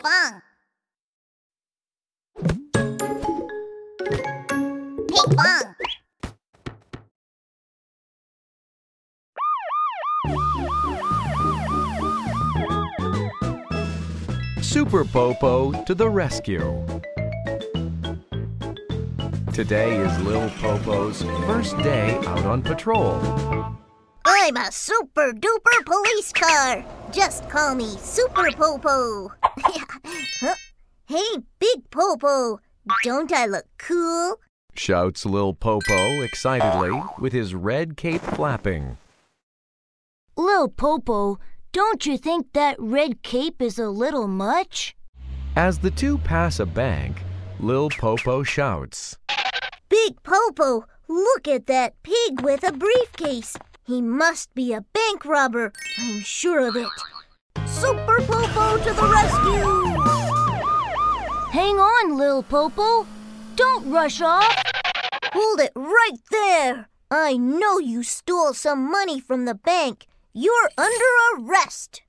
bong. Ping pong. Super Popo to the rescue. Today is Lil Popo's first day out on patrol. I'm a super duper police car. Just call me Super Popo. Huh? Hey, Big Popo, don't I look cool? Shouts Lil Popo excitedly with his red cape flapping. Lil Popo, don't you think that red cape is a little much? As the two pass a bank, Lil Popo shouts, Big Popo, look at that pig with a briefcase. He must be a bank robber. I'm sure of it. Super Popo to the rescue! Hang on, Lil Popo. Don't rush off. Hold it right there. I know you stole some money from the bank. You're under arrest.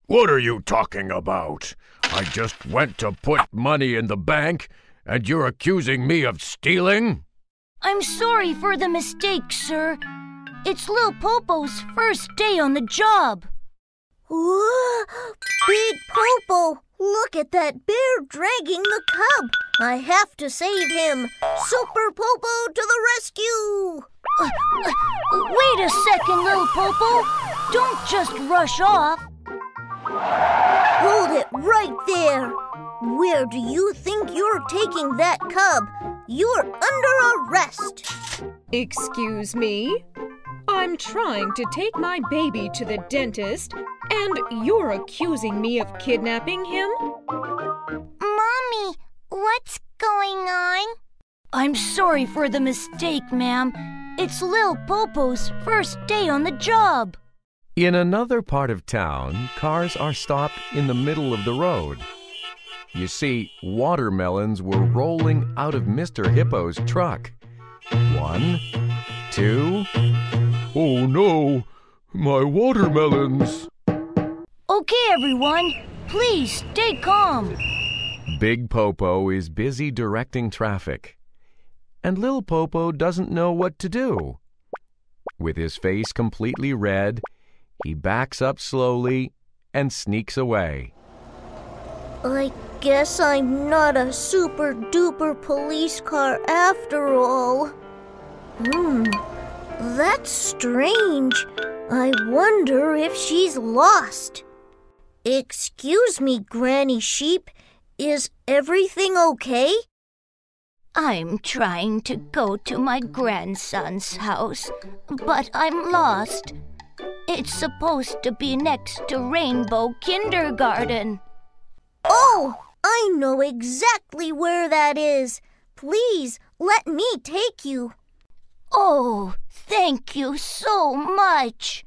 What are you talking about? I just went to put money in the bank, and you're accusing me of stealing? I'm sorry for the mistake, sir. It's Lil Popo's first day on the job. Whoa, Big Popo, look at that bear dragging the cub. I have to save him. Super Popo to the rescue! Wait a second, Lil Popo. Don't just rush off. Hold it right there. Where do you think you're taking that cub? You're under arrest. Excuse me? I'm trying to take my baby to the dentist, and you're accusing me of kidnapping him? Mommy, what's going on? I'm sorry for the mistake, ma'am. It's Lil Popo's first day on the job. In another part of town, cars are stopped in the middle of the road. You see, watermelons were rolling out of Mr. Hippo's truck. 1, 2... Oh no, my watermelons! Okay, everyone, please stay calm. Big Popo is busy directing traffic, and Lil Popo doesn't know what to do. With his face completely red, he backs up slowly and sneaks away. I guess I'm not a super duper police car after all. That's strange. I wonder if she's lost. Excuse me, Granny Sheep. Is everything okay? I'm trying to go to my grandson's house, but I'm lost. It's supposed to be next to Rainbow Kindergarten. Oh, I know exactly where that is. Please, let me take you. Oh, thank you so much.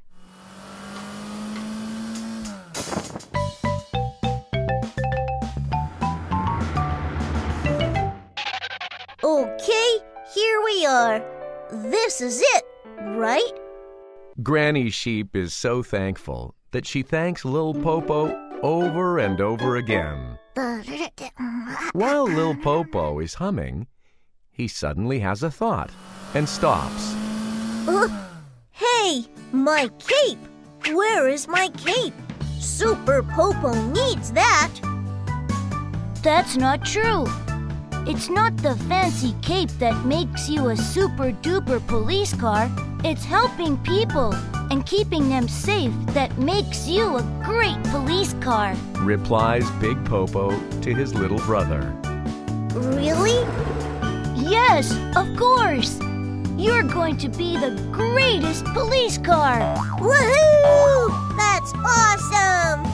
Okay, here we are. This is it, right? Granny Sheep is so thankful that she thanks Lil Popo over and over again. While Lil Popo is humming, he suddenly has a thought and stops. Hey, my cape! Where is my cape? Super Popo needs that. That's not true. It's not the fancy cape that makes you a super-duper police car. It's helping people and keeping them safe that makes you a great police car, Replies Big Popo to his little brother. Really? Yes, of course. You're going to be the greatest police car. Woohoo! That's awesome!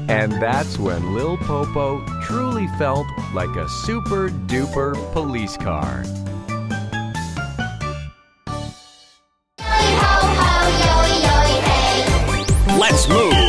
And that's when Lil Popo truly felt like a super-duper police car. Let's move!